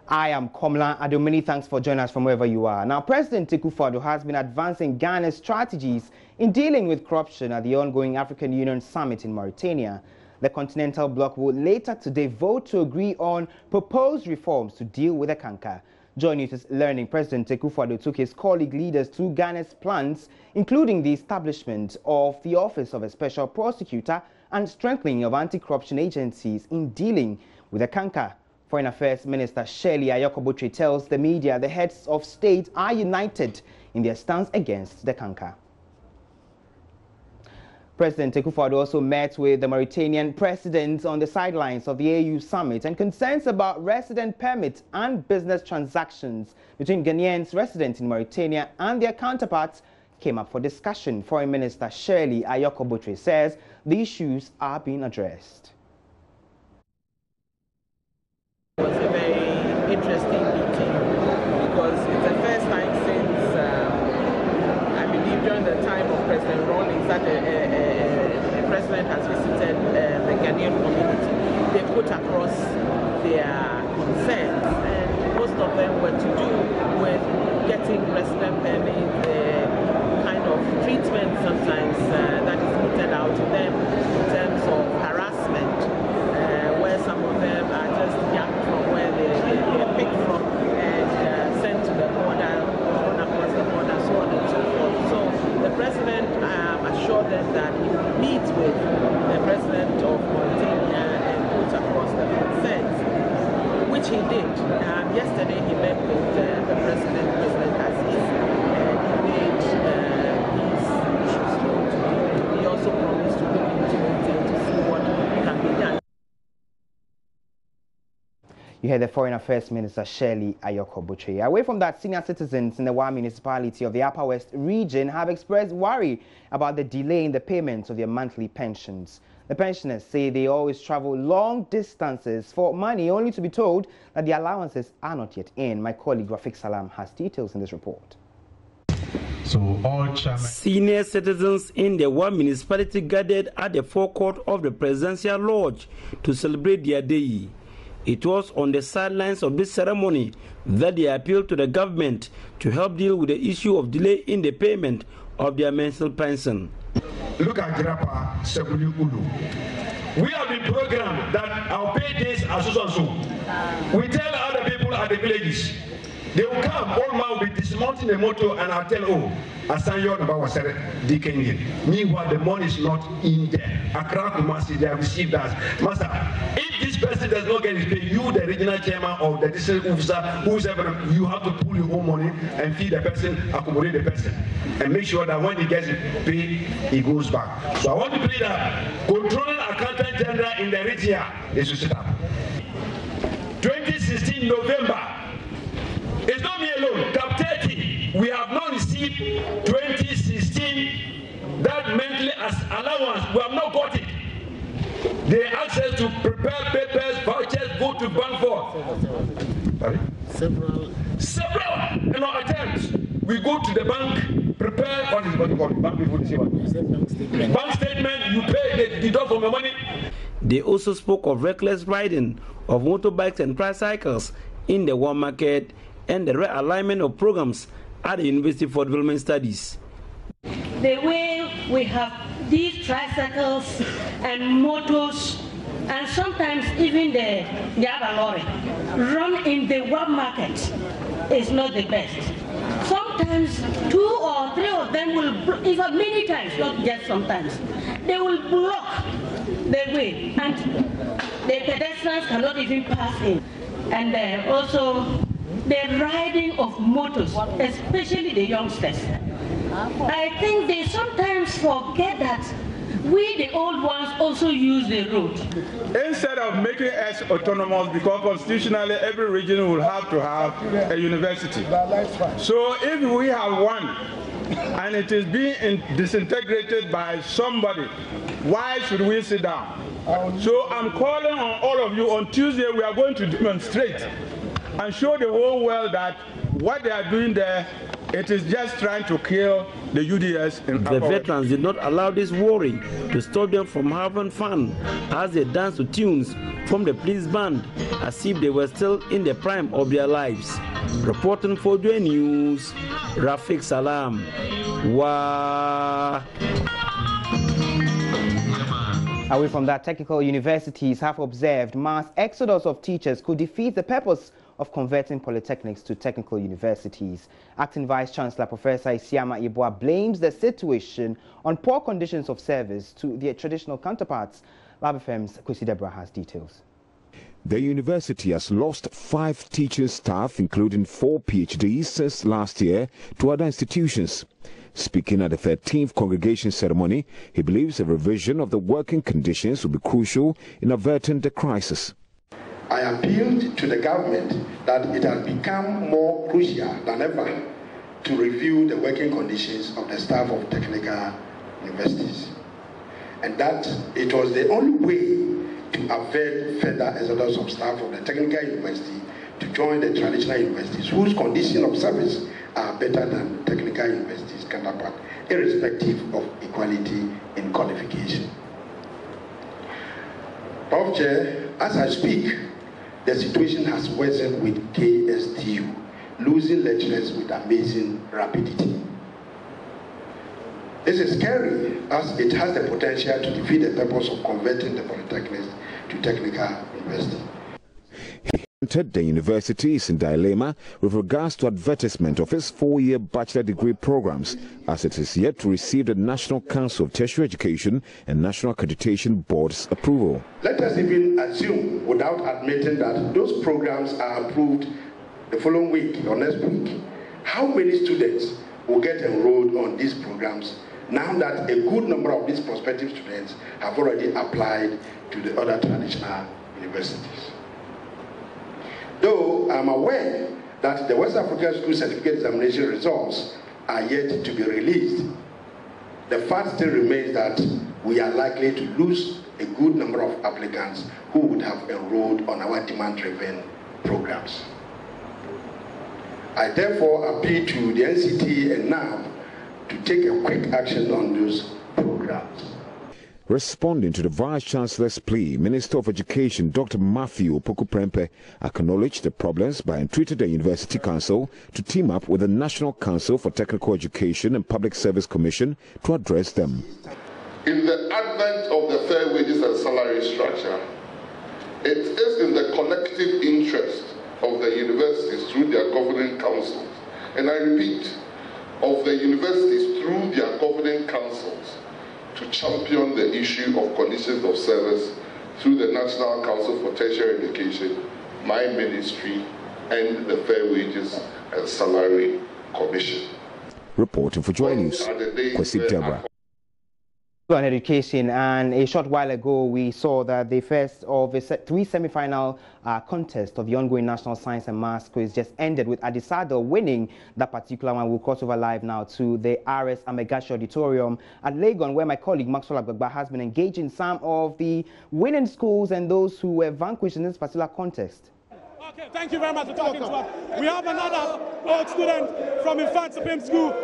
I am Akufo-Addo. Many thanks for joining us from wherever you are. Now, President Akufo-Addo has been advancing Ghana's strategies in dealing with corruption at the ongoing African Union Summit in Mauritania. The Continental Bloc will later today vote to agree on proposed reforms to deal with the canker. Joy News is learning President Akufo-Addo took his colleague leaders through Ghana's plans, including the establishment of the Office of a Special Prosecutor and strengthening of anti-corruption agencies in dealing with the canker. Foreign Affairs Minister Shirley Ayoko tells the media the heads of state are united in their stance against the canker. President Akufo-Addo also met with the Mauritanian president on the sidelines of the AU summit, and concerns about resident permits and business transactions between Ghanaians resident in Mauritania and their counterparts came up for discussion. Foreign Minister Shirley Ayoko says the issues are being addressed. It was a very interesting meeting because it's the first time since I believe during the time of President Rawlings that the president has visited the Ghanaian community. They put across their concerns, and most of them were to do with getting resident permits, the kind of treatment sometimes that is meted out to them in terms of harassment, where some of them are just yanked from where they are picked from and sent to the border, run across the border, so on and so forth. So the president assured them that he would meet with the president of Mauritania and put across the concerns, which he did. Yesterday he met with the president, President Aziz, and he made these issues known to him. He also promised to look into it and to see what can be done. You heard the Foreign Affairs Minister Shirley Ayoko. Away from that, senior citizens in the Wa municipality of the Upper West region have expressed worry about the delay in the payments of their monthly pensions. The pensioners say they always travel long distances for money, only to be told that the allowances are not yet in. My colleague Rafik Salam has details in this report. So all senior citizens in the Wa municipality gathered at the forecourt of the Presidential Lodge to celebrate their day. It was on the sidelines of this ceremony that they appealed to the government to help deal with the issue of delay in the payment of their menstrual pension. Look at Jirapa Sekuli Ulu. We have been programmed that our pay days are so and so. We tell other people at the villages. They will come, all man will be dismounting the motor, and I'll tell, oh, Asanyo Naba was said, meanwhile, the money is not in there. Accra Kumasi, they have received that. Master, if this person does not get his pay, you, the regional chairman or the district officer, whoever, you have to pull your own money and feed the person, accommodate the person, and make sure that when he gets his pay, he goes back. So I want to believe that controlling accountant general in the region is to set up. 2016 November. It's not me alone. Cap 30, we have not received 2016 that monthly as allowance. We have not got it. They asked us to prepare papers, vouchers, go to bank for. Several attempts. We go to the bank, prepare what is called bank before the bank statement. You pay the deduct from your money. They also spoke of reckless riding of motorbikes and tricycles in the Wa market and the realignment of programs at the University for Development Studies. The way we have these tricycles and motors, and sometimes even the Java lorry, run in the Wa market is not the best. Sometimes 2 or 3 of them will, even many times, not just sometimes, they will block the way, and the pedestrians cannot even pass in. And also, the riding of motors, especially the youngsters. I think they sometimes forget that we, the old ones, also use the road. Instead of making us autonomous, because constitutionally every region will have to have a university. So if we have one and it is being disintegrated by somebody, why should we sit down? So I'm calling on all of you. On Tuesday we are going to demonstrate and show the whole world that what they are doing there It is just trying to kill the UDS in The veterans did not allow this worry to stop them from having fun as they danced to tunes from the police band as if they were still in the prime of their lives. Reporting for Joy News, Rafiq Salam. Wow. Away from that, technical universities have observed mass exodus of teachers could defeat the purpose of converting polytechnics to technical universities. Acting Vice-Chancellor Professor Isiama Yeboah blames the situation on poor conditions of service to their traditional counterparts. Lab FM's Kwesi Deborah has details. The university has lost 5 teaching staff, including 4 PhDs, since last year to other institutions. Speaking at the 13th congregation ceremony, he believes a revision of the working conditions will be crucial in averting the crisis. I appealed to the government that it has become more crucial than ever to review the working conditions of the staff of technical universities, and that it was the only way to avert further exodus of staff of the technical university to join the traditional universities whose conditions of service are better than technical universities' counterpart, irrespective of equality in qualification. Prof. Chair, as I speak, the situation has worsened with KSTU, losing lecturers with amazing rapidity. This is scary as it has the potential to defeat the purpose of converting the polytechnics to technical university. The university is in dilemma with regards to advertisement of its 4-year bachelor degree programs, as it is yet to receive the National Council of Tertiary Education and National Accreditation Board's approval. Let us even assume, without admitting, that those programs are approved the following week or next week. How many students will get enrolled on these programs now that a good number of these prospective students have already applied to the other traditional universities? Though I'm aware that the West African School Certificate Examination results are yet to be released, the fact still remains that we are likely to lose a good number of applicants who would have enrolled on our demand-driven programs. I therefore appeal to the NCT and NAB to take a quick action on those programs. Responding to the Vice-Chancellor's plea, Minister of Education Dr. Matthew Opoku-Prempeh acknowledged the problems by entreated the University Council to team up with the National Council for Technical Education and Public Service Commission to address them. In the advent of the fair wages and salary structure, it is in the collective interest of the universities through their governing councils, and I repeat, of the universities through their governing councils, to champion the issue of conditions of service through the National Council for Tertiary Education, my ministry, and the Fair Wages and Salary Commission. Reporting for Joy News, Kwesi Deborah. On education, and a short while ago we saw that the first of the 3 semi-final contests of the ongoing National Science and Maths quiz just ended with Adisado winning that particular one. We'll cross over live now to the RS Amegashi Auditorium at Legon, where my colleague Maxwell Agbagba has been engaging some of the winning schools and those who were vanquished in this particular contest. Okay, thank you very much for talking to us. We have another old student from Infant Supreme School.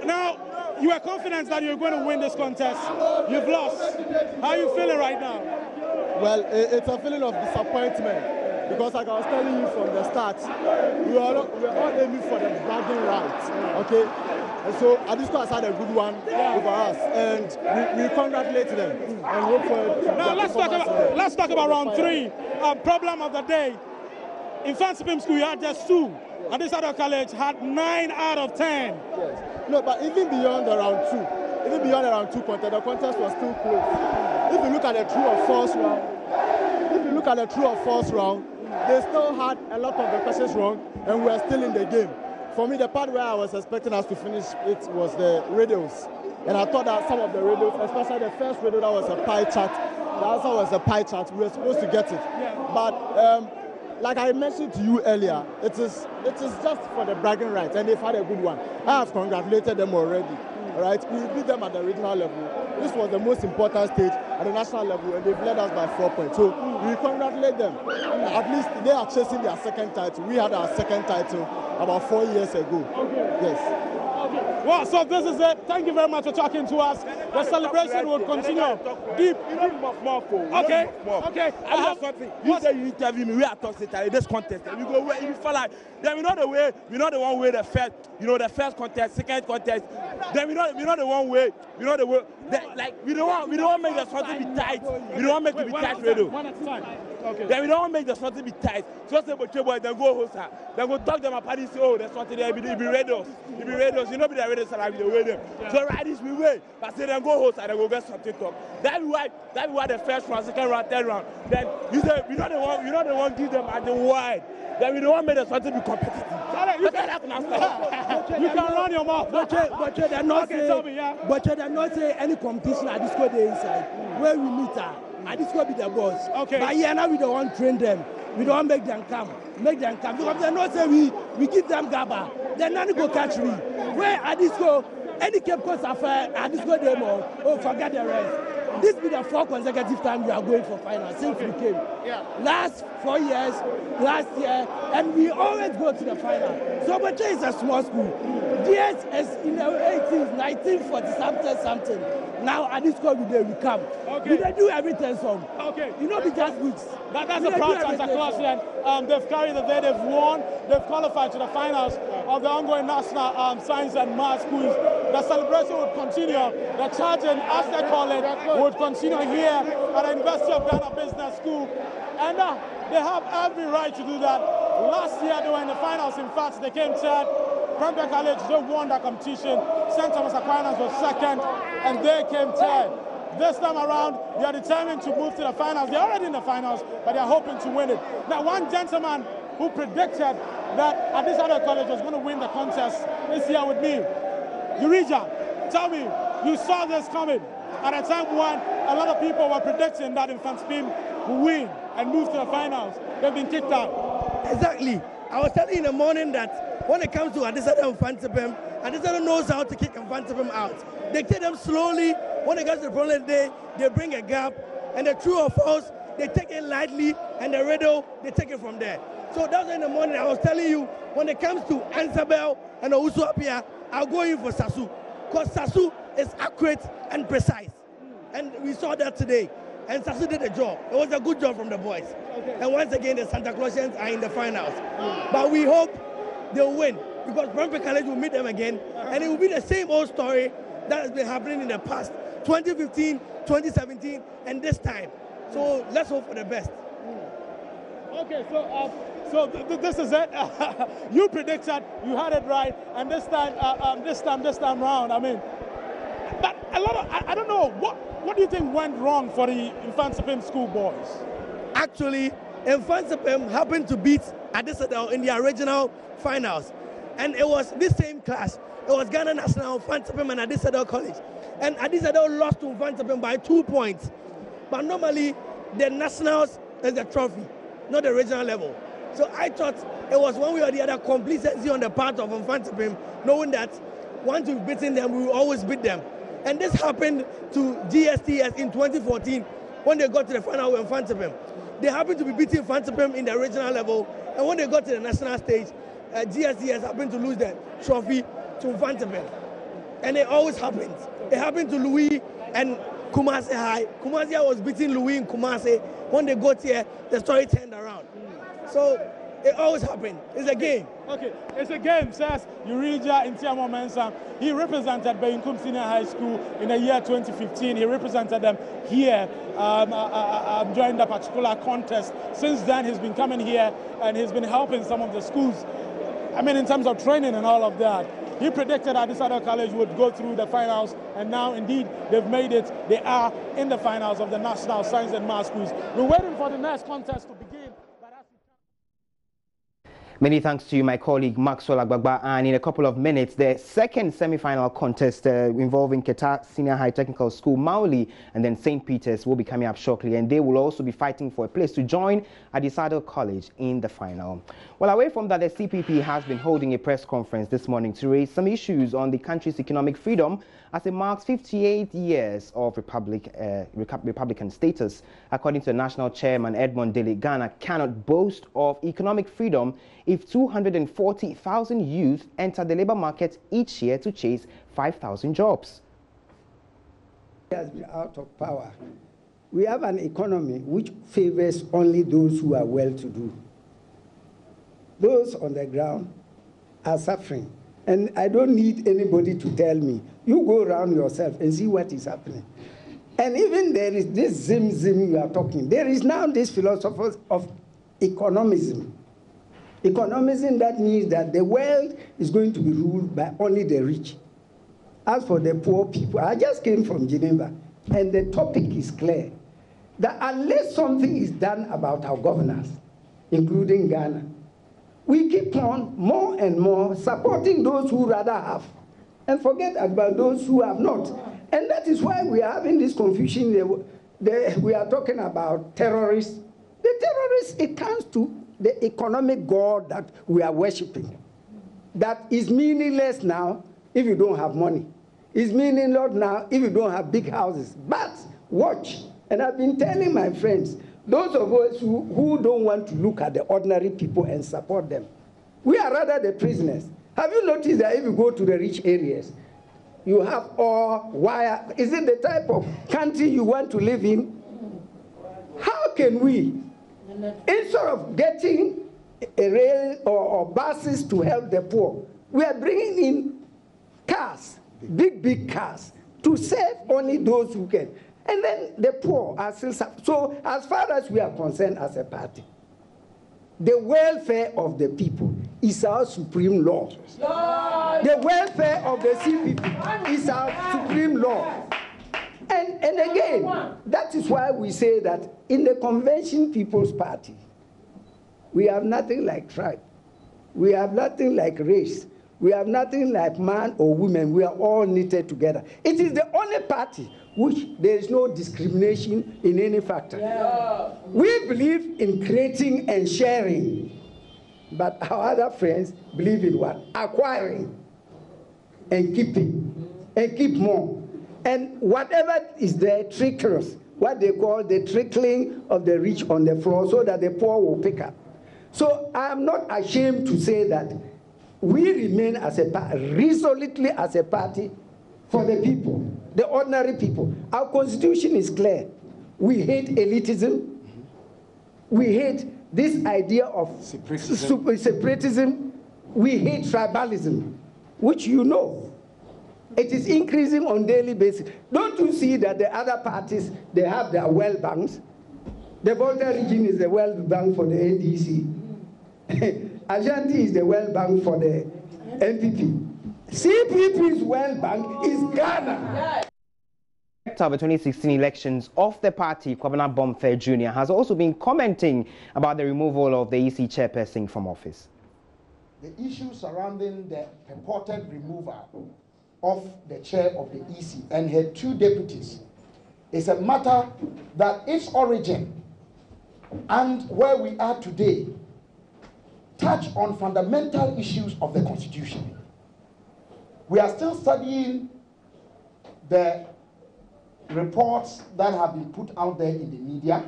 Now, you are confident that you're going to win this contest. You've lost. How are you feeling right now? Well, it's a feeling of disappointment because, like I was telling you from the start, we are all aiming for the bragging rights. Okay, and so Adisco has had a good one over us, and we congratulate them and hope for. Now let's talk about round 3. Problem of the day. In Infant Supreme School, you had just 2. And this other college had 9 out of 10. Yes. No, but even beyond the round 2 contest, the contest was still close. If you look at the true or false round, they still had a lot of the questions wrong, and we are still in the game. For me, the part where I was expecting us to finish it was the radios. And I thought that some of the radios, especially the first radio that was a pie chart, the answer was a pie chart, we were supposed to get it. Yeah. But like I mentioned to you earlier, it is just for the bragging rights, and they've had a good one. I have congratulated them already. All right, we beat them at the regional level. This was the most important stage at the national level, and they've led us by 4 points. So we congratulate them. At least they are chasing their second title. We had our second title about 4 years ago. Okay. Yes. Well, so this is it. Thank you very much for talking to us. The celebration will continue. Deep. Okay. Okay. You say you interview me. We are talking about this contest. We go where you feel like. Then we know the way. We know the one way the first. You know the first contest, second contest. Then we know the one way. We know the way. Like we don't want make the something be tight. We don't want make it be tight, radio. One at a time. Okay. Then we don't want make the something be tight. So say but boy, then go host her. Then go talk them about this. Oh, there's something there. It be radios. It be radios. You know be the radios that be the way them. So right this we wait. But say then go host her. Then go get something talk. That be why the first round, second round, third round. Then you say we know the one give them at the wide. Then we don't want make the something be competitive. You can run your mouth. But they're not say any competition at this school they inside. Where we meet her, at this school be the boss. Okay. But here now we don't want to train them. We don't want to make them come. Because they not say we give them gaba. Then none go catch me. Where at this school, any Cape Coast affair at this school they more. Oh, forget the rest. This be the 4th consecutive time we are going for finals since we came. Yeah. Last 4 years, last year, and we always go to the final. So Boche is a small school. DS is in the 80s, 1940 something. Now at this school we come. Okay. We do everything so. Okay. You know we just weeks. That's a proud Santa Clausian. They've carried the day, they've won, they've qualified to the finals of the ongoing National Science and Math Schools. The celebration would continue. The charging, as they call it, would continue here at the University of Ghana Business School. And they have every right to do that. Last year they were in the finals. In fact, they came third. Prempeh College, they won the competition. St. Thomas Aquinas was second, and they came third. This time around, they are determined to move to the finals. They're already in the finals, but they're hoping to win it. Now, one gentleman who predicted that Akufo-Addo College was going to win the contest is here with me. Urija, tell me, you saw this coming at a time when a lot of people were predicting that Infant Spim will win and move to the finals. They've been kicked out. Exactly. I was telling you in the morning that when it comes to Akufo-Addo and Infant Spim, Akufo-Addo knows how to kick Infant Spim out. They take them slowly. When it gets to the problem, they bring a gap, and the true or false, they take it lightly, and the riddle, they take it from there. So that's why in the morning I was telling you, when it comes to Ansabel and Owusu Apia, I'll go in for Sasu, because Sasu is accurate and precise. And we saw that today. And Sasu did the job. It was a good job from the boys. Okay. And once again, the Santa Clausians are in the finals. But we hope they'll win, because Prempeh College will meet them again, and it will be the same old story that has been happening in the past, 2015, 2017, and this time. So let's hope for the best. Okay, so this is it. You predicted, you had it right, and this time round, I mean, but a lot of, I don't know, what do you think went wrong for the Infant Spim school boys? Actually, Infant Spim happened to beat Akufo-Addo in the original finals, and it was this same class. It was Ghana National, Infant Spim, and Akufo-Addo College. And Akufo-Addo lost to Infant Spim by 2 points. But normally, the Nationals is the trophy, not the regional level. So I thought it was one way or the other complacency on the part of Infant Spim, knowing that once we've beaten them, we will always beat them. And this happened to GSTS in 2014 when they got to the final with Infant Spim. They happened to be beating Infant Spim in the regional level, and when they got to the national stage, GSTS happened to lose the trophy to Infant Spim. And it always happens. It happened to Louis and Kumasi High. Kumasi was beating Louis in Kumasi. When they got here, the story turned around. So it always happens. It's a game. Okay, it's a game, says Urija Intiamo Mensah. He represented Bayinkum Senior High School in the year 2015. He represented them here during the particular contest. Since then, he's been coming here and he's been helping some of the schools, I mean, in terms of training and all of that. He predicted that Akufo-Addo College would go through the finals, and now, indeed, they've made it. They are in the finals of the National Science and Math Schools. We're waiting for the next contest to begin. Many thanks to you, my colleague Maxwell Agbagba. And in a couple of minutes, the second semi-final contest involving Keta Senior High Technical School, Mauli, and then St. Peter's will be coming up shortly. And they will also be fighting for a place to join Akufo-Addo College in the final. Well, away from that, the CPP has been holding a press conference this morning to raise some issues on the country's economic freedom as it marks 58 years of Republican status. According to the national chairman, Edmond Dele, Ghana cannot boast of economic freedom if 240,000 youth enter the labor market each year to chase 5,000 jobs. Has been out of power. We have an economy which favors only those who are well-to-do. Those on the ground are suffering. And I don't need anybody to tell me. You go around yourself and see what is happening. And even there is this zim you are talking. There is now this philosophy of economism. Economism, that means that the world is going to be ruled by only the rich. As for the poor people, I just came from Geneva, and the topic is clear. That unless something is done about our governance, including Ghana, we keep on more and more supporting those who rather have and forget about those who have not. And that is why we are having this confusion. We are talking about terrorists. The terrorists, it comes to the economic god that we are worshipping. That is meaningless now if you don't have money. It's meaningless now if you don't have big houses. But watch. And I've been telling my friends, those of us who don't want to look at the ordinary people and support them, we are rather the prisoners. Have you noticed that if you go to the rich areas, you have all wire? Is it the type of country you want to live in? How can we, instead of getting a rail or buses to help the poor, we are bringing in cars, big cars, to save only those who can. And then the poor are still suffering. So as far as we are concerned as a party, the welfare of the people is our supreme law. The welfare of the sea people is our supreme law. And again, that is why we say that in the Convention People's Party, we have nothing like tribe. We have nothing like race. We have nothing like man or woman. We are all knitted together. It is the only party which there is no discrimination in any factor. Yeah. We believe in creating and sharing, but our other friends believe in what? Acquiring and keeping, and keep more. And whatever is there, trickles, what they call the trickling of the rich on the floor so that the poor will pick up. So I am not ashamed to say that we remain as a party, resolutely as a party, for the people, the ordinary people. Our constitution is clear. We hate elitism. We hate this idea of separatism. We hate tribalism, which you know. It is increasing on a daily basis. Don't you see that the other parties, they have their well banks? The Volta region is the well bank for the NDC. Ashanti is the well bank for the NPP. CPP's well bank is Ghana. Of the 2016 elections of the party, Kwabena Bomfair Jr. has also been commenting about the removal of the EC chairperson from office. The issue surrounding the purported removal of the chair of the EC and her two deputies is a matter that its origin and where we are today touch on fundamental issues of the Constitution. We are still studying the reports that have been put out there in the media.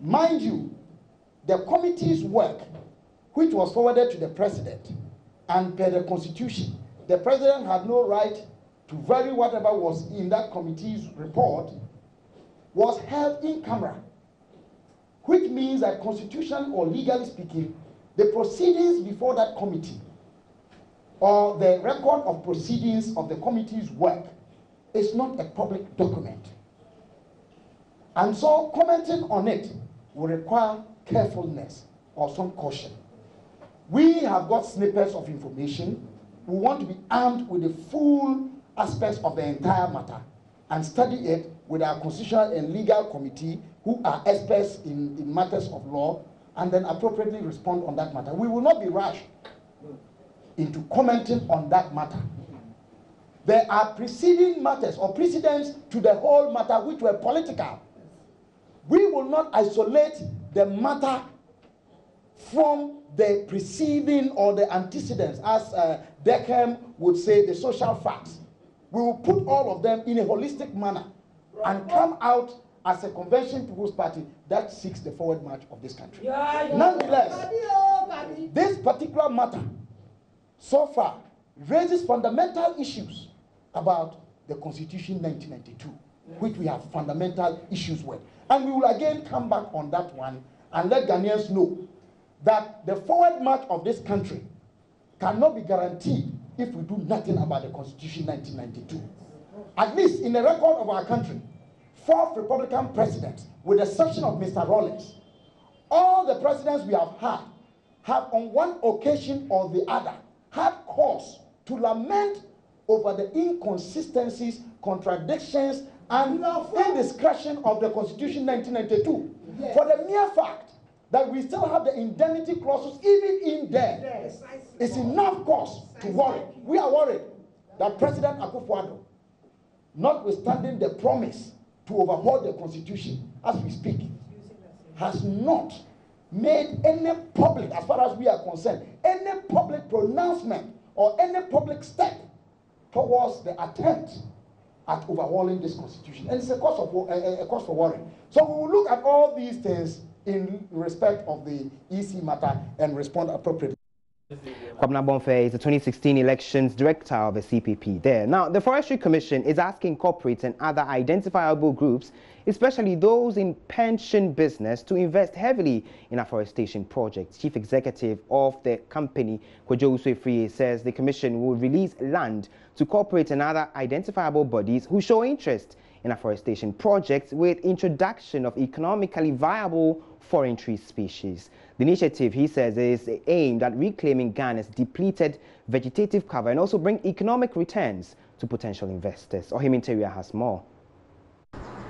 Mind you, the committee's work, which was forwarded to the president, and per the Constitution, the president had no right to vary whatever was in that committee's report, was held in camera, which means that constitutionally or legally speaking, the proceedings before that committee or the record of proceedings of the committee's work is not a public document. And so commenting on it will require carefulness or some caution. We have got snippets of information. We want to be armed with the full aspects of the entire matter and study it with our constitutional and legal committee who are experts in matters of law and then appropriately respond on that matter. We will not be rash into commenting on that matter. There are preceding matters or precedents to the whole matter which were political. We will not isolate the matter from the preceding or the antecedents, as Deckham would say, the social facts. We will put all of them in a holistic manner and come out as a Convention People's Party that seeks the forward march of this country. Nonetheless, this particular matter so far raises fundamental issues about the Constitution 1992, which we have fundamental issues with. And we will again come back on that one and let Ghanaians know that the forward march of this country cannot be guaranteed if we do nothing about the Constitution 1992. At least in the record of our country, 4 Republican presidents, with the exception of Mr. Rawlings, all the presidents we have had have on one occasion or the other had cause to lament over the inconsistencies, contradictions, and indiscretion of the Constitution 1992. Yes. For the mere fact that we still have the indemnity clauses even in there, yes, it's enough cause to worry. We are worried that President Akufo-Addo, notwithstanding the promise to overhaul the Constitution as we speak, has not made any public, as far as we are concerned, any public pronouncement or any public step towards the attempt at overhauling this Constitution. And it's a cause for worry. So we will look at all these things in respect of the EC matter and respond appropriately. Kwabena Bonfe is the 2016 elections director of the CPP there. Now, the Forestry Commission is asking corporates and other identifiable groups, especially those in pension business, to invest heavily in afforestation projects. Chief Executive of the company, Kojo Uswefrie, says the Commission will release land to corporate and other identifiable bodies who show interest in afforestation projects with introduction of economically viable foreign tree species. The initiative, he says, is aimed at reclaiming Ghana's depleted vegetative cover and also bring economic returns to potential investors. Ohim Interior has more.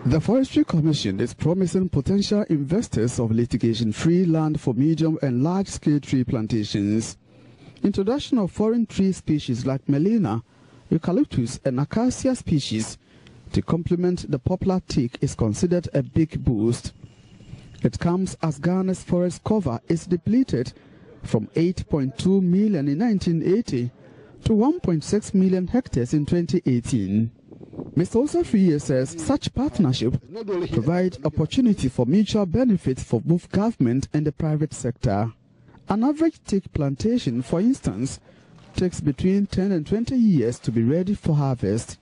The Forestry Commission is promising potential investors of litigation-free land for medium and large-scale tree plantations. Introduction of foreign tree species like Melena, eucalyptus and acacia species to complement the popular teak is considered a big boost. It comes as Ghana's forest cover is depleted from 8.2 million in 1980 to 1.6 million hectares in 2018. Mr. Uswefrie says such partnership provide opportunity for mutual benefits for both government and the private sector. An average teak plantation, for instance, takes between 10 and 20 years to be ready for harvest.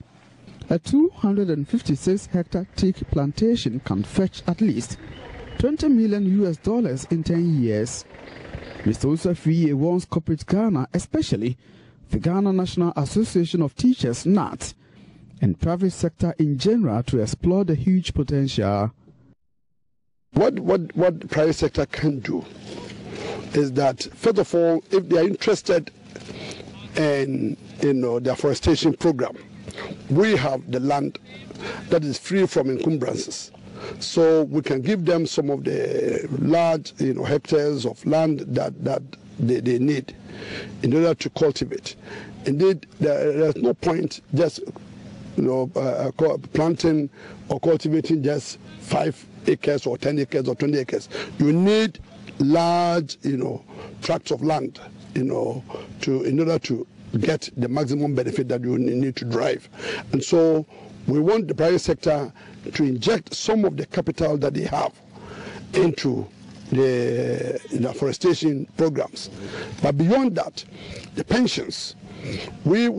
A 256-hectare teak plantation can fetch at least $20 million in 10 years. Mr. Uswefrie warns corporate Ghana, especially the Ghana National Association of Teachers, NAT, and private sector in general to explore the huge potential. What the private sector can do is that, first of all, if they are interested in the afforestation program, we have the land that is free from encumbrances. So we can give them some of the large hectares of land that they need in order to cultivate. Indeed, there's no point just planting or cultivating just 5 acres or 10 acres or 20 acres. You need large tracts of land in order to get the maximum benefit that you need to drive. And so we want the private sector to inject some of the capital that they have into the afforestation programs. But beyond that, the pensions, we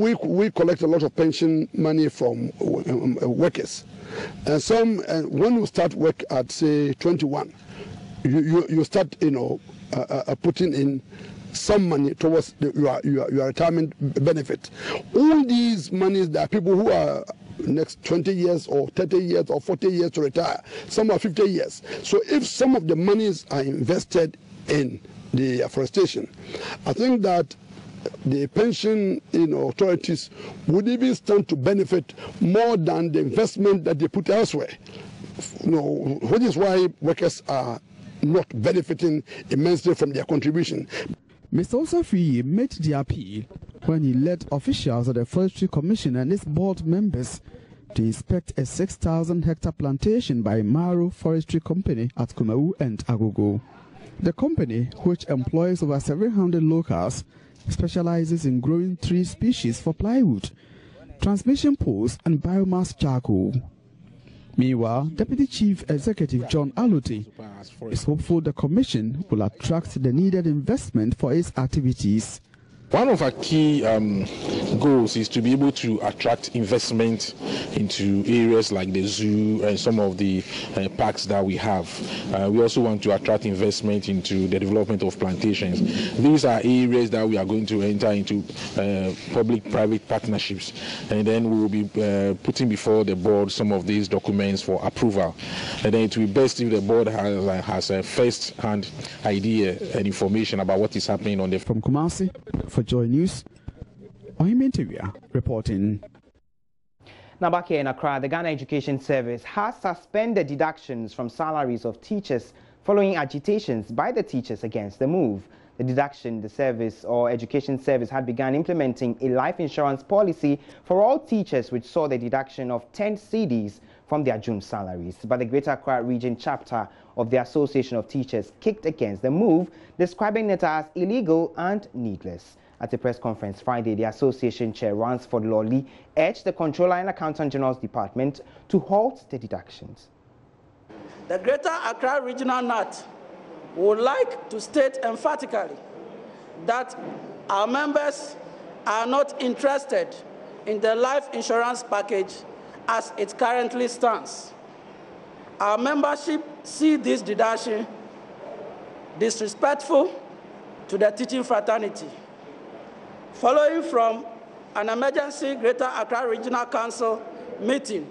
collect a lot of pension money from workers. And when you start work at, say, 21, you start putting in some money towards your retirement benefit. All these monies, there are people who are next 20 years or 30 years or 40 years to retire. Some are 50 years. So if some of the monies are invested in the afforestation, I think that the pension authorities would even stand to benefit more than the investment that they put elsewhere. Which is why workers are not benefiting immensely from their contribution. Mr. Uswefrie made the appeal when he led officials of the Forestry Commission and its board members to inspect a 6,000-hectare plantation by Maro Forestry Company at Kumawu and Agogo. The company, which employs over 700 locals, specializes in growing tree species for plywood, transmission poles, and biomass charcoal. Meanwhile, Deputy Chief Executive John Aluti is hopeful the Commission will attract the needed investment for its activities. One of our key goals is to be able to attract investment into areas like the zoo and some of the parks that we have. We also want to attract investment into the development of plantations. These are areas that we are going to enter into public-private partnerships, and then we will be putting before the board some of these documents for approval. And then it will be best if the board has a first-hand idea and information about what is happening on the... From Kumasi, for Joy News, Ohimentewia reporting. Now back here in Accra, the Ghana Education Service has suspended deductions from salaries of teachers following agitations by the teachers against the move. The deduction, the service or education service had begun implementing a life insurance policy for all teachers, which saw the deduction of 10 cedis from their June salaries. But the Greater Accra Region chapter of the Association of Teachers kicked against the move, describing it as illegal and needless. At a press conference Friday, the association chair, Ransford Lawley, urged the Controller and Accountant General's Department to halt the deductions. The Greater Accra Regional NAT would like to state emphatically that our members are not interested in the life insurance package as it currently stands. Our membership see this deduction disrespectful to the teaching fraternity. Following from an emergency Greater Accra Regional Council meeting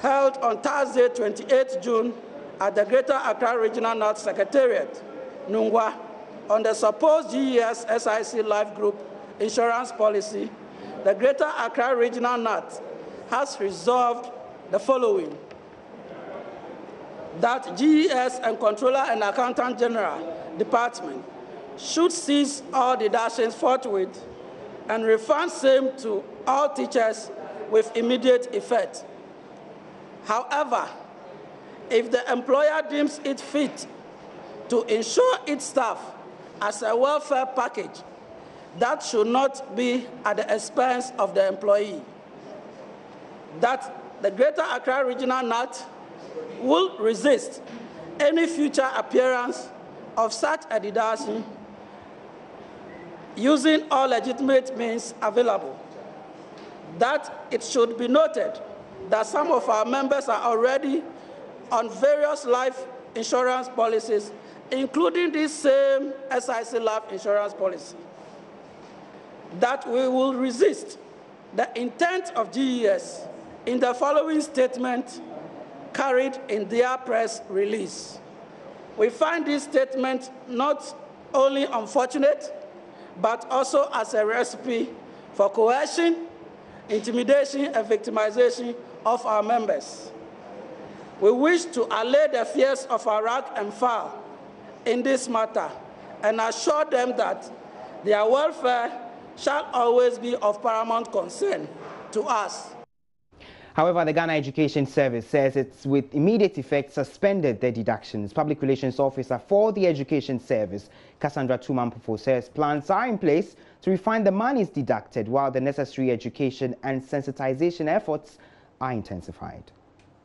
held on Thursday, 28 June at the Greater Accra Regional North Secretariat, Nungwa, on the supposed GES SIC Life Group insurance policy, the Greater Accra Regional North has resolved the following: that GES and Controller and Accountant General Department should cease all deductions forthwith and refund same to all teachers with immediate effect. However, if the employer deems it fit to insure its staff as a welfare package, that should not be at the expense of the employee. That the Greater Accra Regional NAT will resist any future appearance of such a deduction using all legitimate means available. That it should be noted that some of our members are already on various life insurance policies, including this same SIC life insurance policy. That we will resist the intent of GES in the following statement carried in their press release. We find this statement not only unfortunate, but also as a recipe for coercion, intimidation, and victimization of our members. We wish to allay the fears of our rank and file in this matter and assure them that their welfare shall always be of paramount concern to us. However, the Ghana Education Service says it's with immediate effect suspended the deductions. Public Relations Officer for the Education Service, Cassandra Tumampofo, says plans are in place to refine the monies deducted while the necessary education and sensitization efforts are intensified.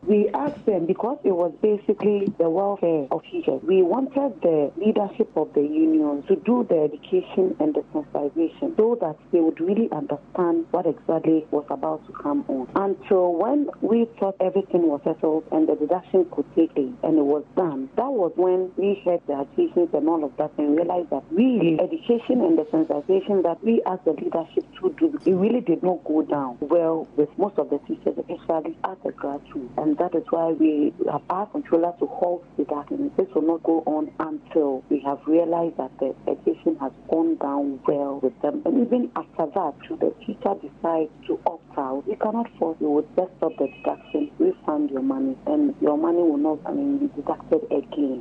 We asked them because it was basically the welfare of teachers. We wanted the leadership of the union to do the education and the sensitization so that they would really understand what exactly was about to come on. Until when we thought everything was settled and the deduction could take place and it was done, that was when we heard the agitations and all of that and realized that really education and the sensitization that we as the leadership to do, it really did not go down well with most of the teachers, especially at the grassroots. And that is why we have asked controllers to halt the document. This will not go on until we have realized that the education has gone down well with them. And even after that, should the teacher decide to opt out, we cannot force. We would just stop the deduction, refund your money, and your money will not, be deducted again.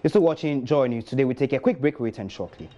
You're still watching Joy News. Today we take a quick break. We return shortly.